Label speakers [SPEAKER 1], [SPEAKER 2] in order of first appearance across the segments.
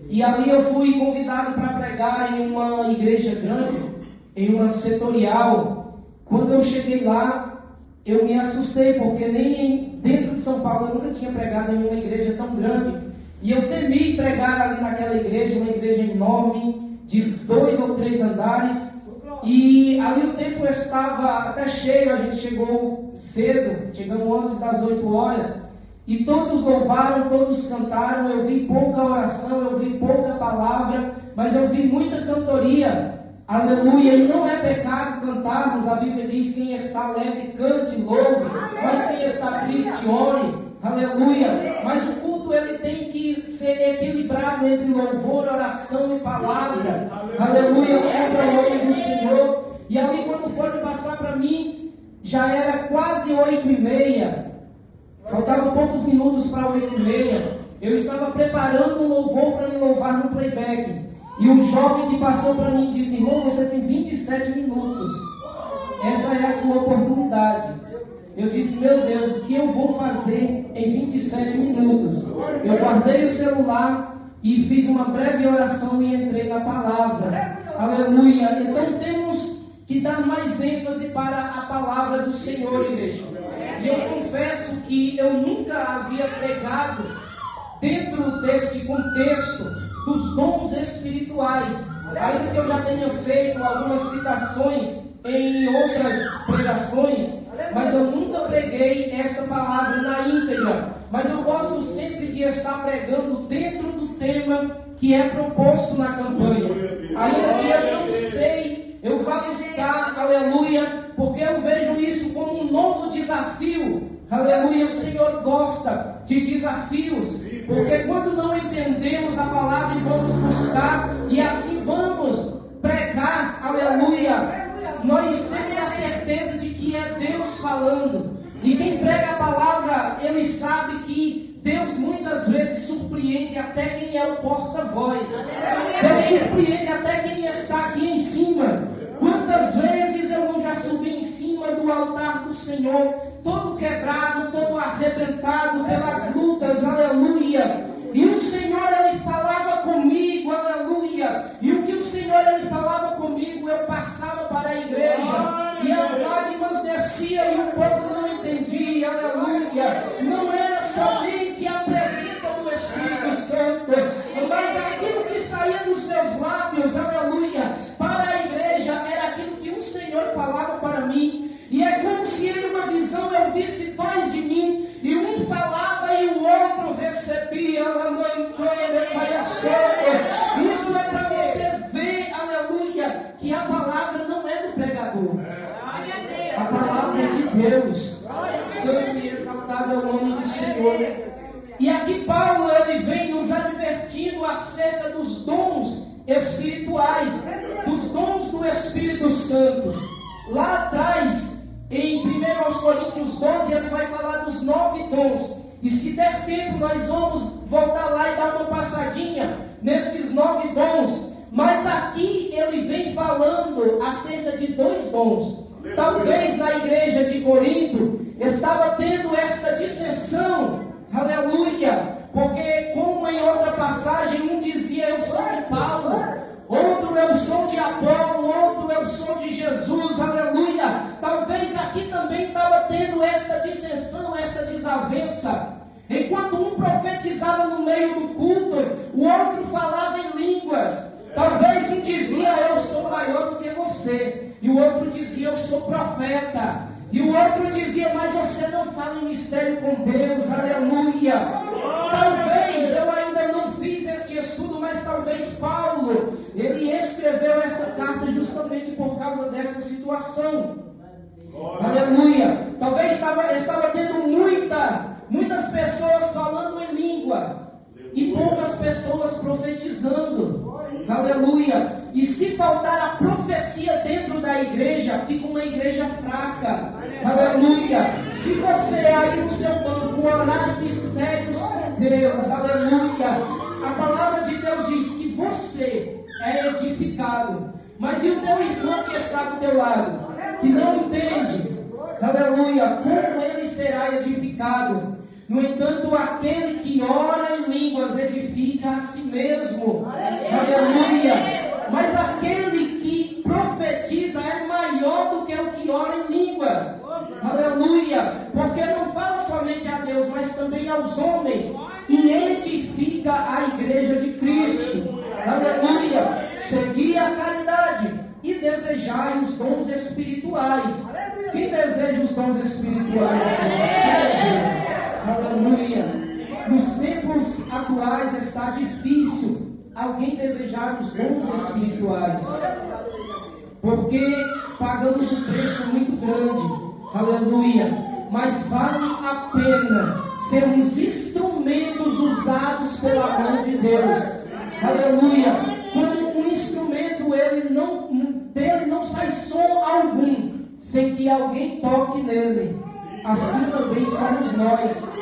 [SPEAKER 1] E ali eu fui convidado para pregar em uma igreja grande, em uma setorial. Quando eu cheguei lá, eu me assustei, porque nem dentro de São Paulo eu nunca tinha pregado em uma igreja tão grande. E eu temi pregar ali naquela igreja, uma igreja enorme, de 2 ou 3 andares. E ali o tempo estava até cheio, a gente chegou cedo, chegamos antes das 8 horas. E todos louvaram, todos cantaram. Eu vi pouca oração, eu vi pouca palavra, mas eu vi muita cantoria. Aleluia, e não é pecado cantarmos, a Bíblia diz: quem está alegre cante, louve, mas quem está triste ore, aleluia. Mas o culto ele tem que ser equilibrado entre louvor, oração e palavra, aleluia, sempre ao nome do Senhor. E ali quando foram passar para mim, já era quase 8h30, faltavam poucos minutos para 8h30, eu estava preparando um louvor para me louvar no playback. E um jovem que passou para mim disse: irmão, você tem 27 minutos. Essa é a sua oportunidade. Eu disse: meu Deus, o que eu vou fazer em 27 minutos? Eu guardei o celular e fiz uma breve oração e entrei na palavra. Aleluia. Então temos que dar mais ênfase para a palavra do Senhor, igreja. E eu confesso que eu nunca havia pregado dentro desse contexto dos dons espirituais, ainda que eu já tenha feito algumas citações em outras pregações, mas eu nunca preguei essa palavra na íntegra. Mas eu gosto sempre de estar pregando dentro do tema que é proposto na campanha, ainda que eu não sei, eu vá buscar, aleluia, porque eu vejo isso como um novo desafio. Aleluia, o Senhor gosta de desafios, porque quando não entendemos a palavra e vamos buscar, e assim vamos pregar, aleluia, nós temos a certeza de que é Deus falando. E quem prega a palavra, ele sabe que Deus muitas vezes surpreende até quem é o porta-voz. Deus surpreende até quem está aqui em cima. Quantas vezes eu não já subi em cima do altar do Senhor, todo quebrado, todo arrebentado pelas lutas, aleluia. E o Senhor, ele falava comigo, aleluia. E o que o Senhor, ele falava comigo, eu passava para a igreja. E as lágrimas desciam e o povo não entendia, aleluia. Não era somente a presença do Espírito Santo, mas aquilo que saía dos meus lábios, aleluia, para a igreja, era aquilo que o Senhor falava para mim. E é como se em uma visão eu visse dois de mim, e um falava e o outro recebia. Isso é para você ver, aleluia, que a palavra não é do pregador, a palavra é de Deus. Santo e exaltado é o nome do Senhor. E aqui Paulo, ele vem nos advertindo acerca dos dons espirituais, dos dons do Espírito Santo. Lá atrás, em 1 Coríntios 12, ele vai falar dos 9 dons. E se der tempo, nós vamos voltar lá e dar uma passadinha nesses 9 dons. Mas aqui ele vem falando acerca de 2 dons. Talvez na igreja de Corinto estava tendo esta dissensão, aleluia, porque como em outra passagem, um dizia: eu sou de Paulo, outro eu sou de Apolo, outro eu sou de Jesus, aleluia. Talvez aqui também estava tendo esta dissensão, esta desavença. Enquanto um profetizava no meio do culto, o outro falava em línguas. Talvez um dizia: eu sou maior do que você, e o outro dizia: eu sou profeta, e o outro dizia: mas você não fala em mistério com Deus, aleluia. Talvez eu ainda não fiz este estudo, mas talvez Paulo, ele escreveu essa carta justamente por causa dessa situação, aleluia. Talvez estava tendo muitas pessoas falando em língua e poucas pessoas profetizando, aleluia. E se faltar a profecia dentro da igreja, fica uma igreja fraca, aleluia. Se você aí no seu banco orar em mistérios com Deus, aleluia, a palavra de Deus diz que você é edificado. Mas e o teu irmão que está do teu lado, que não entende, aleluia, como ele será edificado? No entanto, aquele que ora em línguas edifica a si mesmo. Aleluia. Mas aquele que profetiza é maior do que o que ora em línguas. Aleluia. Porque não fala somente a Deus, mas também aos homens. E edifica a igreja de Cristo. Aleluia. Segui a caridade e desejai os dons espirituais. Quem deseja os dons espirituais? Quem deseja? Aleluia. Nos tempos atuais está difícil alguém desejar os dons espirituais, porque pagamos um preço muito grande. Aleluia. Mas vale a pena sermos instrumentos usados pela mão de Deus. Aleluia. Como um instrumento, dele não sai som algum sem que alguém toque nele. Assim também somos nós.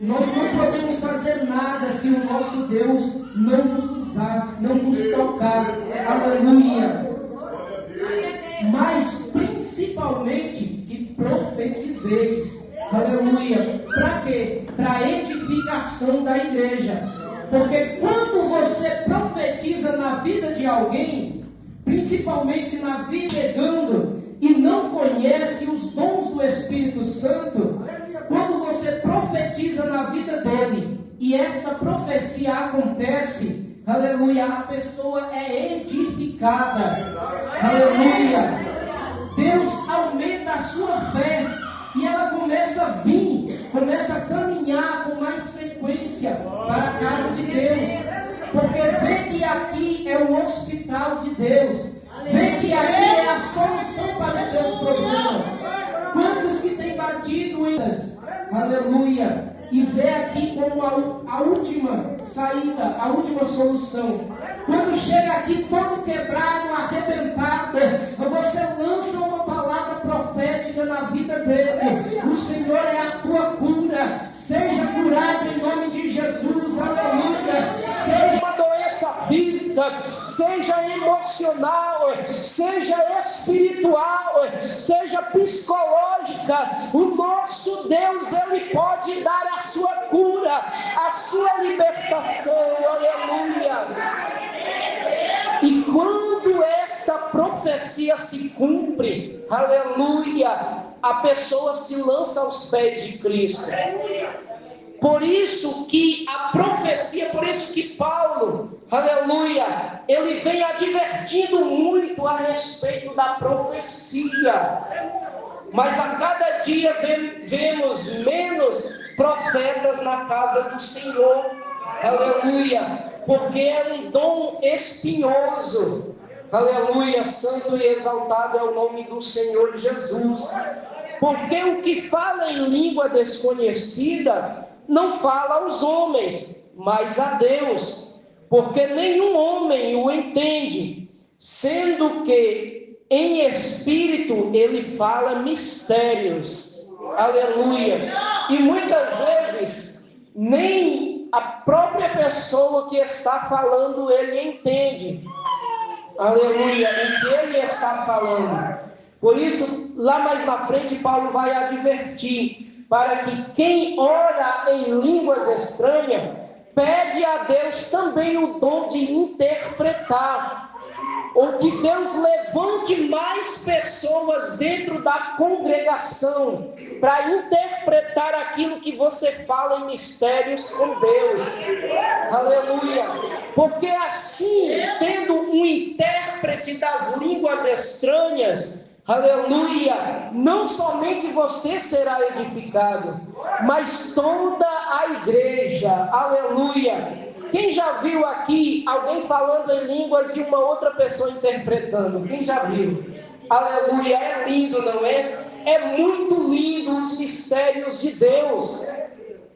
[SPEAKER 1] Nós não podemos fazer nada se o nosso Deus não nos usar, não nos tocar. Aleluia. Mas principalmente que profetizeis. Aleluia. Para quê? Para a edificação da igreja. Porque quando você profetiza na vida de alguém, principalmente na vida errando, e não conhece os dons do Espírito Santo, quando você profetiza na vida dele, e esta profecia acontece, aleluia, a pessoa é edificada. Aleluia. Deus aumenta a sua fé, e ela começa a vir, começa a caminhar com mais frequência para a casa de Deus, porque vê que aqui é o hospital de Deus, vê que aqui é a solução para os seus problemas. Quantos que têm batido em elas, aleluia, e vê aqui como a última saída, a última solução. Quando chega aqui todo quebrado, arrebentado, você lança uma palavra profética na vida dele. O Senhor é a tua cura. Seja curado em nome de Jesus. Aleluia. Seja uma doença física, seja emocional, seja espiritual, seja psicológica, o nosso Deus, Ele pode dar a sua cura, a sua libertação. Aleluia. E quando essa profecia se cumpre, aleluia, a pessoa se lança aos pés de Cristo. Por isso que a profecia, por isso que Paulo, aleluia, ele vem advertindo muito a respeito da profecia. Mas a cada dia vemos menos profetas na casa do Senhor. Aleluia. Porque é um dom espinhoso. Aleluia. Santo e exaltado é o nome do Senhor Jesus. Porque o que fala em língua desconhecida não fala aos homens, mas a Deus. Porque nenhum homem o entende, sendo que em espírito ele fala mistérios. Aleluia. E muitas vezes nem a própria pessoa que está falando ele entende. Aleluia. O que ele está falando. Por isso, lá mais na frente, Paulo vai advertir para que quem ora em línguas estranhas pede a Deus também o dom de interpretar. Ou que Deus levante mais pessoas dentro da congregação para interpretar aquilo que você fala em mistérios com Deus. Aleluia. Porque assim, tendo um intérprete das línguas estranhas, aleluia, não somente você será edificado, mas toda a igreja. Aleluia. Quem já viu aqui alguém falando em línguas e uma outra pessoa interpretando? Quem já viu? Aleluia, é lindo, não é? É muito lindo os mistérios de Deus.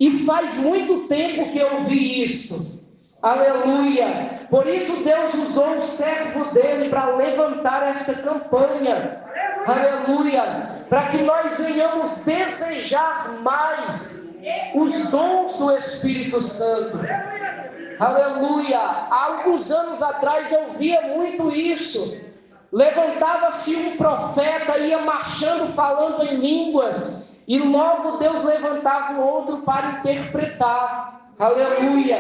[SPEAKER 1] E faz muito tempo que eu vi isso. Aleluia. Por isso Deus usou o servo dele para levantar essa campanha. Aleluia. Para que nós venhamos desejar mais os dons do Espírito Santo. Aleluia. Há alguns anos atrás eu via muito isso. Levantava-se um profeta, ia marchando, falando em línguas, e logo Deus levantava o outro para interpretar. Aleluia!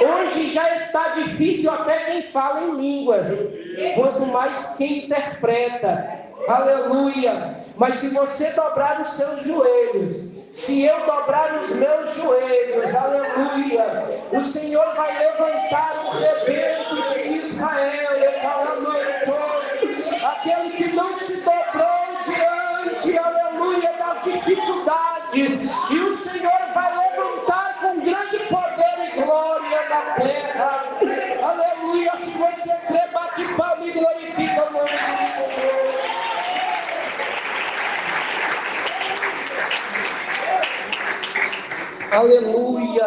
[SPEAKER 1] Hoje já está difícil até quem fala em línguas, quanto mais quem interpreta. Aleluia! Mas se você dobrar os seus joelhos, se eu dobrar os meus joelhos, aleluia, o Senhor vai levantar o rebento de Israel, aquele que não se dobrou diante, aleluia, das dificuldades, e o Senhor vai levantar com grande poder e glória na terra. Aleluia! Se você crê, bate palma e glorifica o nome do Senhor. Aleluia!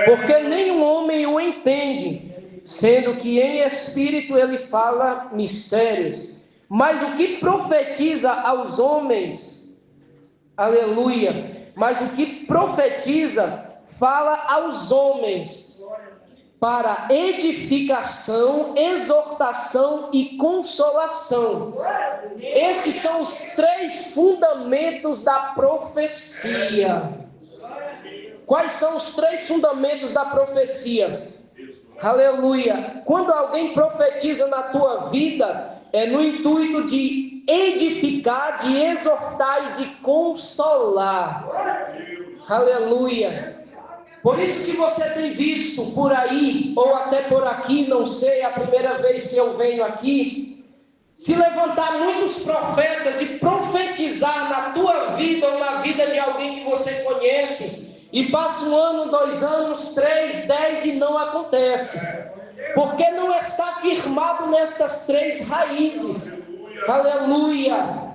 [SPEAKER 1] Porque nenhum homem o entende, sendo que em espírito ele fala mistérios. Mas o que profetiza aos homens, aleluia, mas o que profetiza fala aos homens para edificação, exortação e consolação. Estes são os 3 fundamentos da profecia. Quais são os 3 fundamentos da profecia? Aleluia! Quando alguém profetiza na tua vida, é no intuito de edificar, de exortar e de consolar. Aleluia! Por isso que você tem visto por aí, ou até por aqui, não sei, é a primeira vez que eu venho aqui, se levantar muitos profetas e profetizar na tua vida ou na vida de alguém que você conhece, e passa 1 ano, 2 anos, 3, 10 e não acontece. Porque não está firmado nessas 3 raízes. Aleluia!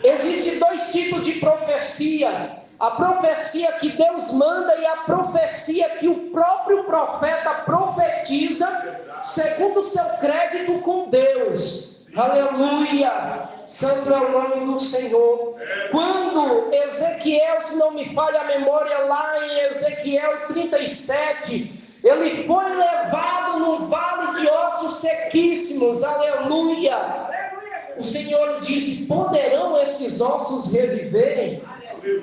[SPEAKER 1] Existem 2 tipos de profecia. A profecia que Deus manda e a profecia que o próprio profeta profetiza segundo o seu crédito com Deus. Aleluia! Santo é o nome do Senhor. Quando Ezequiel, se não me falha a memória, lá em Ezequiel 37, ele foi levado num vale de ossos sequíssimos. Aleluia! O Senhor disse: poderão esses ossos reviverem?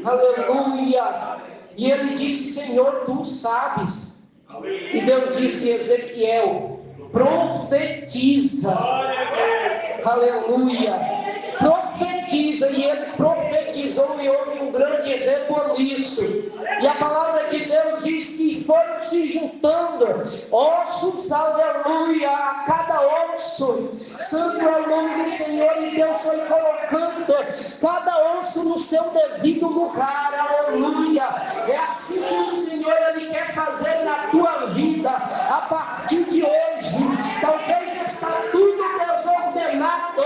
[SPEAKER 1] Aleluia! E ele disse: Senhor, tu sabes. E Deus disse: Ezequiel, profetiza. Aleluia! Profetiza. E ele profetizou e houve um grande reboliço. E a palavra de Deus diz que foram se juntando ossos, aleluia, a cada osso. Santo é o nome do Senhor. E Deus foi colocando cada osso no seu devido lugar, aleluia. É assim que o Senhor ele quer fazer na tua vida a partir de hoje. Talvez está tudo desordenado,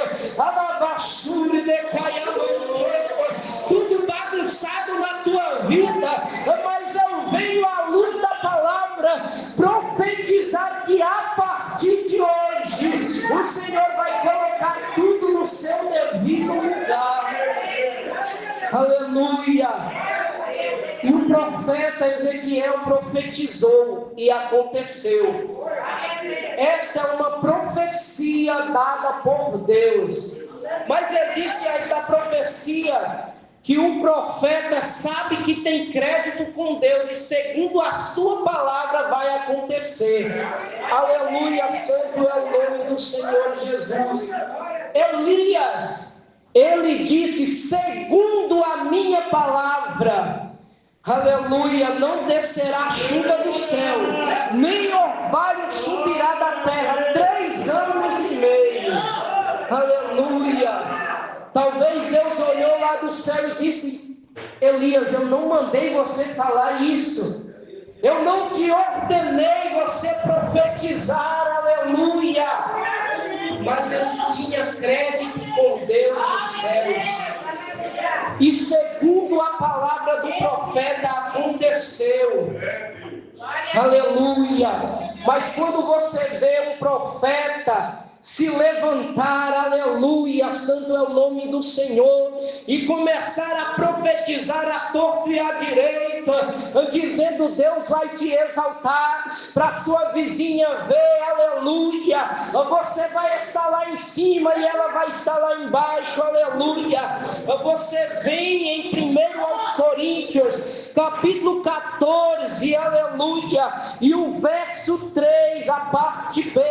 [SPEAKER 1] tudo bagunçado na tua vida, mas eu venho à luz da palavra profetizar que a partir de hoje o Senhor vai colocar tudo no seu devido lugar. Aleluia! E o profeta Ezequiel profetizou e aconteceu. Essa é uma profecia dada por Deus. Mas existe ainda a profecia que o profeta sabe que tem crédito com Deus e segundo a sua palavra vai acontecer. Aleluia, santo é o nome do Senhor Jesus. Elias, ele disse: segundo a minha palavra, aleluia, não descerá chuva do céu, nem orvalho subirá da terra 3 anos e meio. Aleluia. Talvez Deus olhou lá do céu e disse: Elias, eu não mandei você falar isso. Eu não te ordenei você profetizar, aleluia. Mas ele tinha crédito com Deus nos céus. E segundo a palavra do profeta aconteceu. Aleluia. Mas quando você vê um profeta se levantar, aleluia, santo é o nome do Senhor, e começar a profetizar à torto e à direita, 8, dizendo: Deus vai te exaltar, para a sua vizinha ver, aleluia. Você vai estar lá em cima e ela vai estar lá embaixo, aleluia. Você vem em 1 aos Coríntios, capítulo 14, aleluia, e o verso 3, a parte B,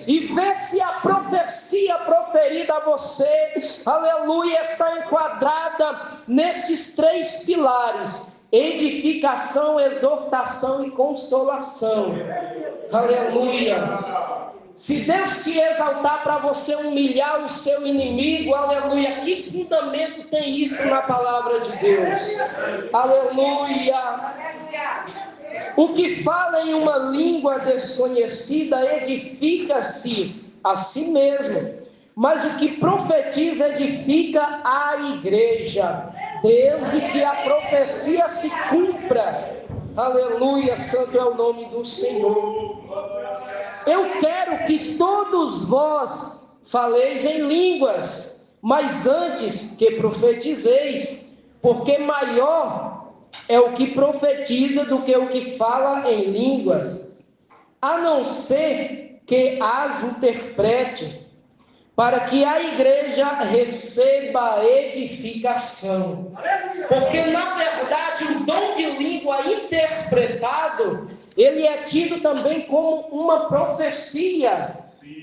[SPEAKER 1] e vê se a profecia proferida a você, aleluia, está enquadrada nesses 3 pilares: edificação, exortação e consolação, aleluia. Se Deus te exaltar para você humilhar o seu inimigo, aleluia, que fundamento tem isso na palavra de Deus? Aleluia. O que fala em uma língua desconhecida edifica-se a si mesmo, mas o que profetiza edifica a igreja, desde que a profecia se cumpra. Aleluia, santo é o nome do Senhor. Eu quero que todos vós faleis em línguas, mas antes que profetizeis, porque maior é o que profetiza do que o que fala em línguas, a não ser que as interprete, para que a igreja receba edificação. Porque na verdade o dom de língua interpretado, ele é tido também como uma profecia,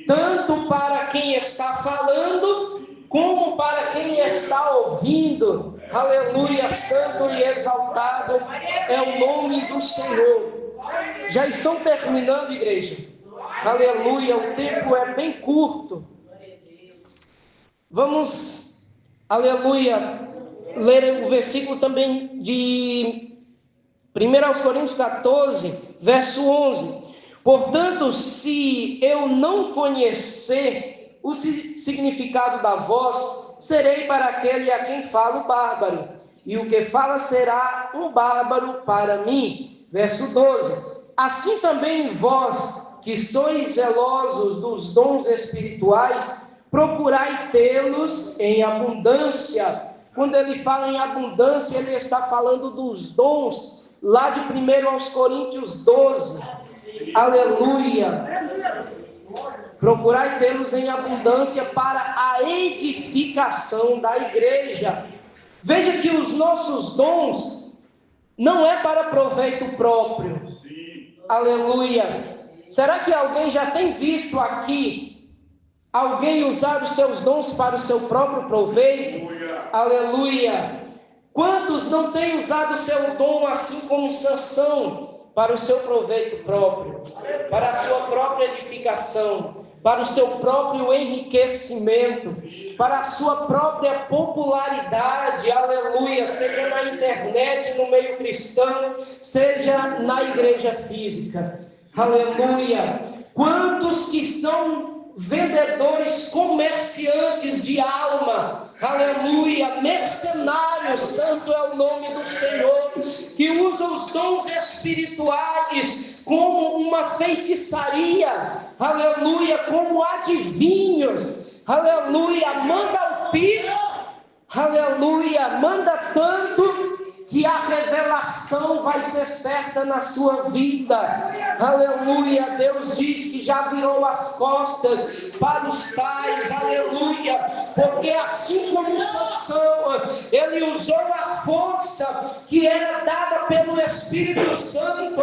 [SPEAKER 1] tanto para quem está falando, como para quem está ouvindo. Aleluia, santo e exaltado é o nome do Senhor. Já estão terminando, igreja? Aleluia, o tempo é bem curto. Vamos, aleluia, ler o versículo também de 1 aos Coríntios 14, verso 11. Portanto, se eu não conhecer o significado da voz, serei para aquele a quem falo bárbaro, e o que fala será um bárbaro para mim. Verso 12. Assim também vós, que sois zelosos dos dons espirituais, procurai tê-los em abundância. Quando ele fala em abundância, ele está falando dos dons, lá de 1 aos Coríntios 12. Aleluia. Procurai tê-los em abundância para a edificação da igreja. Veja que os nossos dons não é para proveito próprio. Aleluia. Será que alguém já tem visto aqui alguém usar os seus dons para o seu próprio proveito? Aleluia. Quantos não têm usado o seu dom assim como Sansão, para o seu proveito próprio, para a sua própria edificação, para o seu próprio enriquecimento, para a sua própria popularidade, aleluia, seja na internet, no meio cristão, seja na igreja física, aleluia. Quantos que são vendedores, comerciantes de alma, aleluia, mercenários, santo é o nome do Senhor, que usam os dons espirituais como uma feitiçaria, aleluia, como adivinhos, aleluia, manda o pix, aleluia, manda tanto que a revelação vai ser certa na sua vida, aleluia. Deus diz que já virou as costas para os tais, aleluia, porque assim como Sansão, ele usou a força que era dada pelo Espírito Santo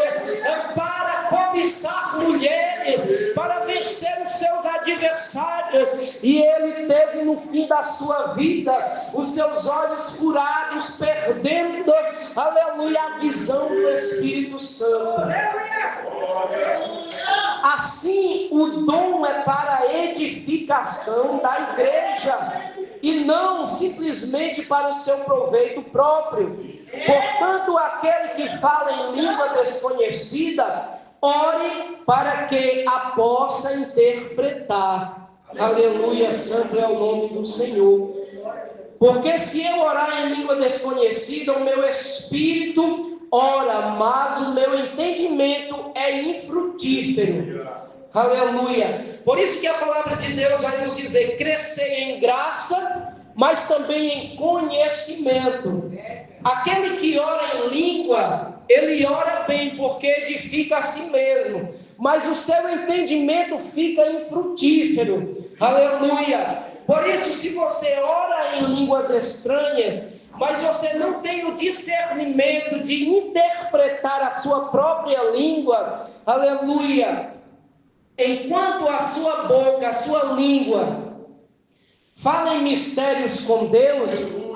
[SPEAKER 1] para cobiçar mulheres, para vencer os seus adversários, e ele teve no fim da sua vida os seus olhos curados, perdendo, aleluia, a visão do Espírito Santo. Assim, o dom é para a edificação da igreja e não simplesmente para o seu proveito próprio. Portanto, aquele que fala em língua desconhecida, ore para que a possa interpretar. Aleluia, santo é o nome do Senhor. Porque se eu orar em língua desconhecida, o meu espírito ora, mas o meu entendimento é infrutífero. Aleluia. Por isso que a palavra de Deus vai nos dizer: crescer em graça mas também em conhecimento. Aquele que ora em língua, ele ora bem, porque edifica a si mesmo, mas o seu entendimento fica infrutífero. Aleluia! Por isso, se você ora em línguas estranhas, mas você não tem o discernimento de interpretar a sua própria língua, aleluia, enquanto a sua boca, a sua língua fala em mistérios com Deus,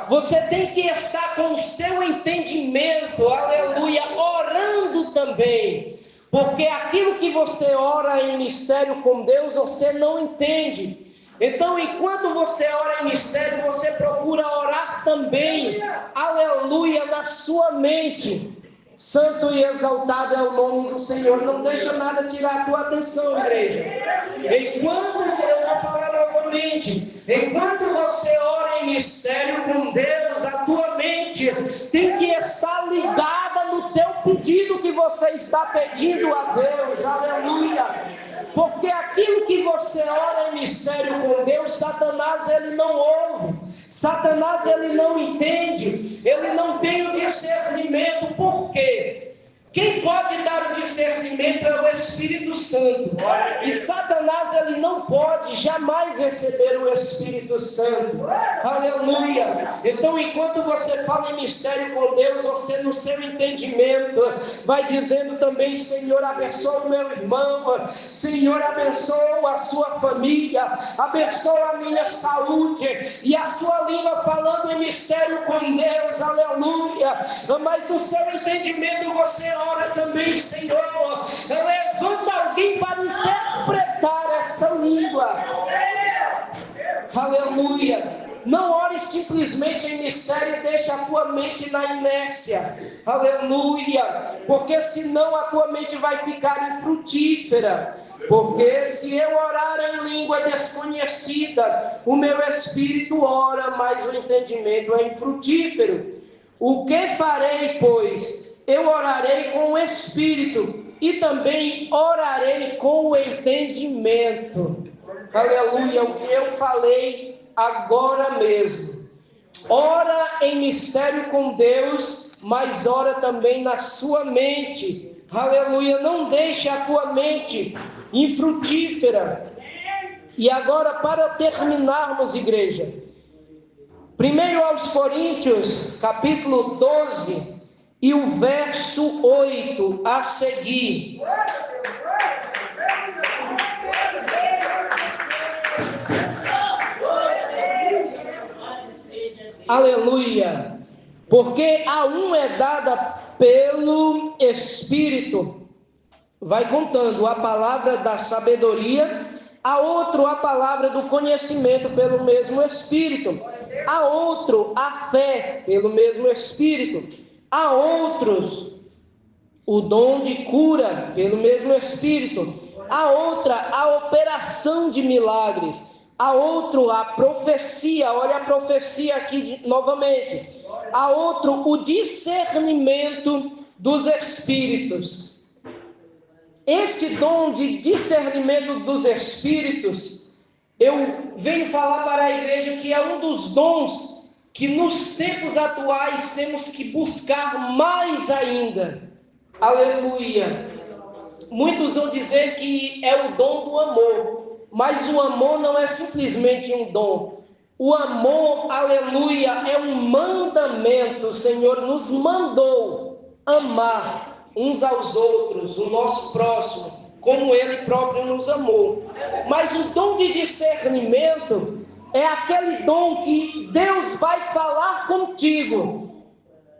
[SPEAKER 1] você tem que estar com o seu entendimento, aleluia, orando também, porque aquilo que você ora em mistério com Deus, você não entende. Então, enquanto você ora em mistério, você procura orar também, aleluia, na sua mente. Santo e exaltado é o nome do Senhor. Não deixa nada tirar a tua atenção, igreja. Enquanto, eu vou falar novamente, enquanto você ora em mistério com Deus, a tua mente tem que estar ligada no teu pedido que você está pedindo a Deus, aleluia. Porque aquilo que você ora em mistério com Deus, Satanás ele não ouve, Satanás ele não entende, ele não tem o discernimento. Por quê? Quem pode dar o discernimento é o Espírito Santo. E Satanás ele não pode jamais receber o Espírito Santo. Aleluia. Então, enquanto você fala em mistério com Deus, você no seu entendimento vai dizendo também: Senhor, abençoa o meu irmão, Senhor, abençoa a sua família, abençoa a minha saúde, e a sua língua falando em mistério com Deus, aleluia. Mas no seu entendimento você ora também: Senhor, levanta alguém para interpretar essa língua, aleluia. Não ore simplesmente em mistério e deixe a tua mente na inércia, aleluia, porque senão a tua mente vai ficar infrutífera. Porque se eu orar em língua desconhecida, o meu espírito ora, mas o entendimento é infrutífero. O que farei, pois? Eu orarei com o espírito e também orarei com o entendimento. Aleluia, o que eu falei agora mesmo. Ora em mistério com Deus, mas ora também na sua mente. Aleluia, não deixe a tua mente infrutífera. E agora, para terminarmos, igreja, 1 aos Coríntios, capítulo 12, e o verso 8 a seguir. Aleluia. Porque a um é dada pelo Espírito, vai contando, a palavra da sabedoria, a outro a palavra do conhecimento pelo mesmo Espírito, a outro a fé pelo mesmo Espírito, a outros o dom de cura pelo mesmo Espírito, a outra a operação de milagres, a outro a profecia, olha a profecia aqui novamente, a outro o discernimento dos Espíritos. Esse dom de discernimento dos Espíritos, eu venho falar para a igreja que é um dos dons que nos tempos atuais temos que buscar mais ainda. Aleluia. Muitos vão dizer que é o dom do amor, mas o amor não é simplesmente um dom. O amor, aleluia, é um mandamento. O Senhor nos mandou amar uns aos outros, o nosso próximo, como Ele próprio nos amou. Mas o dom de discernimento é aquele dom que Deus vai falar contigo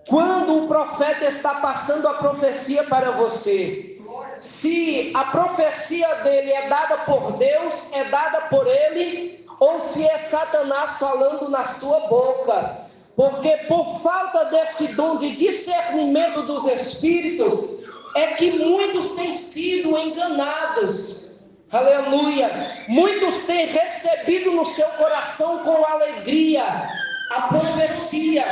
[SPEAKER 1] quando o profeta está passando a profecia para você. Se a profecia dele é dada por Deus, é dada por ele, ou se é Satanás falando na sua boca. Porque por falta desse dom de discernimento dos Espíritos, é que muitos têm sido enganados. Aleluia. Muitos têm recebido no seu coração com alegria a profecia,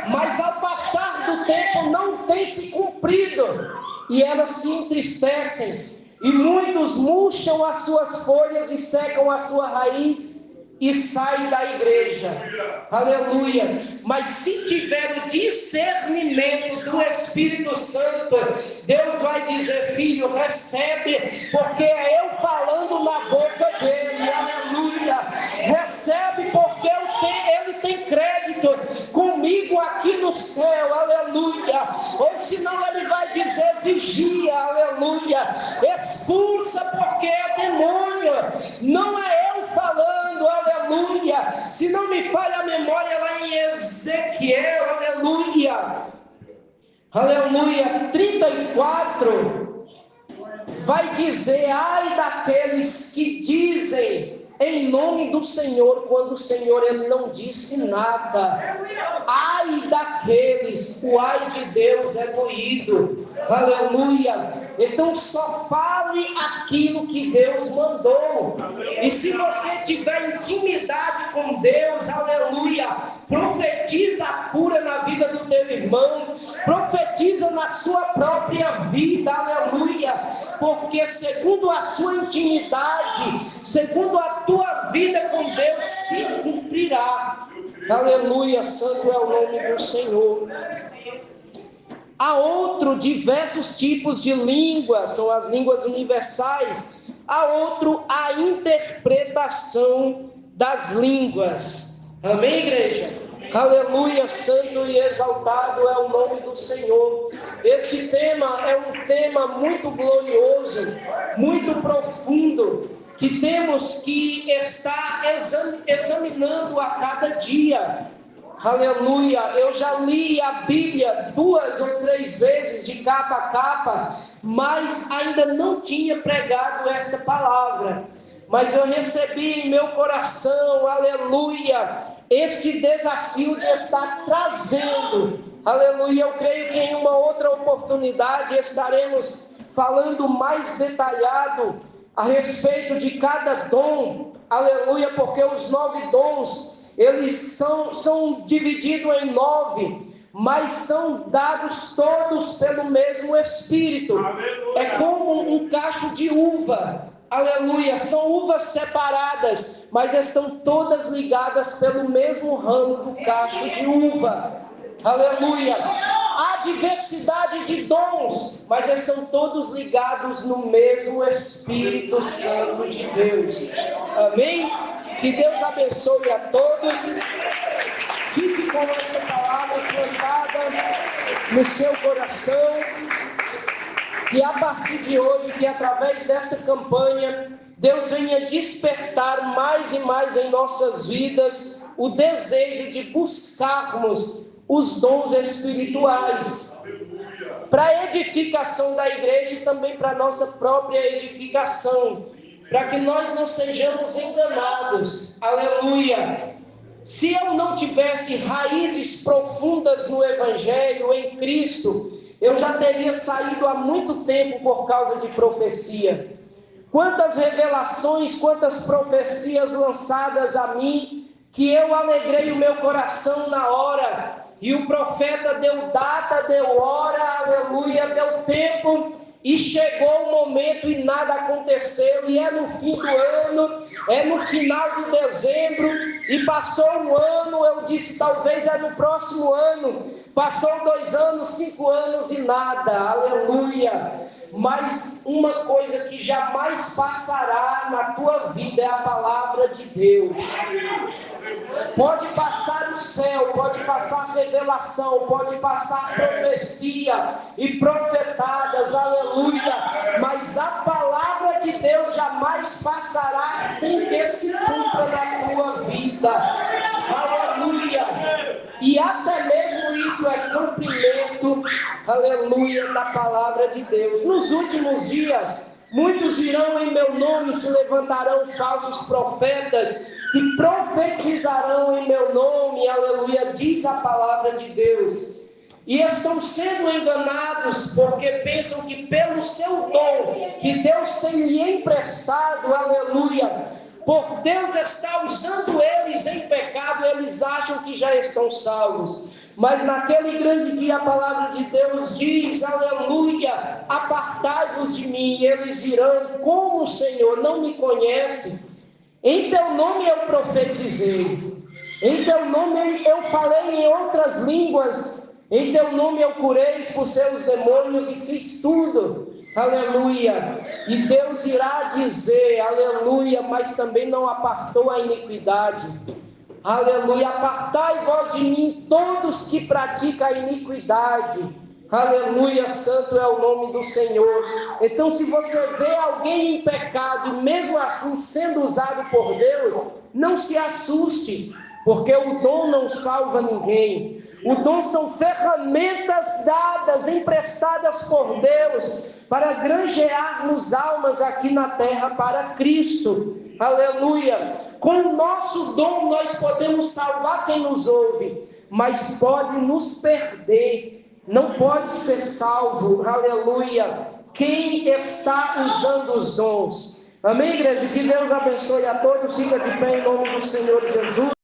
[SPEAKER 1] mas ao passar do tempo não tem se cumprido, e elas se entristecem, e muitos murcham as suas folhas e secam a sua raiz, e sai da igreja. Aleluia. Mas se tiver o discernimento do Espírito Santo, Deus vai dizer: filho, recebe, porque é eu falando na boca dele. Aleluia. Recebe, porque ele tem crédito comigo aqui no céu. Aleluia. Ou senão ele vai dizer: vigia. Aleluia. Expulsa, porque é demônio. Não é eu falando. Aleluia. Se não me falha a memória, lá em Ezequiel, aleluia, aleluia, 34, vai dizer: ai daqueles que dizem em nome do Senhor, quando o Senhor ele não disse nada. Ai daqueles, o ai de Deus é doído. Aleluia. Então só fale aquilo que Deus mandou. E se você tiver intimidade com Deus, aleluia, profetiza a cura na vida do teu irmão, profetiza na sua própria vida, aleluia, porque segundo a sua intimidade, segundo a tua vida com Deus, se cumprirá. Aleluia, santo é o nome do Senhor. Há outro, diversos tipos de línguas, são as línguas universais. Há outro, a interpretação das línguas. Amém, igreja? Aleluia, santo e exaltado é o nome do Senhor. Este tema é um tema muito glorioso, muito profundo, que temos que estar examinando a cada dia. Aleluia, eu já li a Bíblia 2 ou 3 vezes de capa a capa, mas ainda não tinha pregado essa palavra. Mas eu recebi em meu coração, aleluia, este desafio de estar trazendo, aleluia. Eu creio que em uma outra oportunidade estaremos falando mais detalhado a respeito de cada dom, aleluia, porque os 9 dons, eles são divididos em 9, mas são dados todos pelo mesmo Espírito. Aleluia. É como um cacho de uva, aleluia, são uvas separadas, mas estão todas ligadas pelo mesmo ramo do cacho de uva. Aleluia. Há diversidade de dons, mas estão todos ligados no mesmo Espírito Santo de Deus. Amém? Que Deus abençoe a todos. Fique com essa palavra plantada no seu coração. E a partir de hoje, que através dessa campanha, Deus venha despertar mais e mais em nossas vidas o desejo de buscarmos os dons espirituais, para a edificação da igreja e também para a nossa própria edificação, para que nós não sejamos enganados. Aleluia. Se eu não tivesse raízes profundas no Evangelho, em Cristo, eu já teria saído há muito tempo por causa de profecia. Quantas revelações, quantas profecias lançadas a mim, que eu alegrei o meu coração na hora, e o profeta deu data, deu hora, aleluia, deu tempo, e chegou o momento e nada aconteceu, e é no fim do ano, é no final de dezembro, e passou um ano, eu disse, talvez é no próximo ano, passou 2 anos, 5 anos e nada, aleluia. Mas uma coisa que jamais passará na tua vida é a palavra de Deus. Pode passar o céu, pode passar a revelação, pode passar a profecia e profetadas, aleluia, mas a palavra de Deus jamais passará sem que se cumpra na tua vida, aleluia. E até mesmo isso é cumprimento, aleluia, da palavra de Deus. Nos últimos dias, muitos irão em meu nome, se levantarão falsos profetas, que profetizarão em meu nome, aleluia, diz a palavra de Deus. E estão sendo enganados, porque pensam que pelo seu dom, que Deus tem lhe emprestado, aleluia, por Deus estar usando eles em pecado, eles acham que já estão salvos. Mas naquele grande dia a palavra de Deus diz, aleluia, apartai-vos de mim, e eles dirão, como o Senhor não me conhece?
[SPEAKER 2] Em teu nome eu profetizei. Em teu nome eu falei em outras línguas. Em teu nome eu curei, expulsei os demônios e fiz tudo. Aleluia. E Deus irá dizer, aleluia, mas também não apartou a iniquidade. Aleluia. Apartai vós de mim todos que praticam a iniquidade. Aleluia, santo é o nome do Senhor. Então, se você vê alguém em pecado e mesmo assim sendo usado por Deus, não se assuste, porque o dom não salva ninguém. O dom são ferramentas dadas, emprestadas por Deus, para granjearmos almas aqui na terra para Cristo. Aleluia. Com o nosso dom nós podemos salvar quem nos ouve, mas pode nos perder. Não pode ser salvo, aleluia, quem está usando os dons. Amém, igreja? Que Deus abençoe a todos. Fica de pé em nome do Senhor Jesus.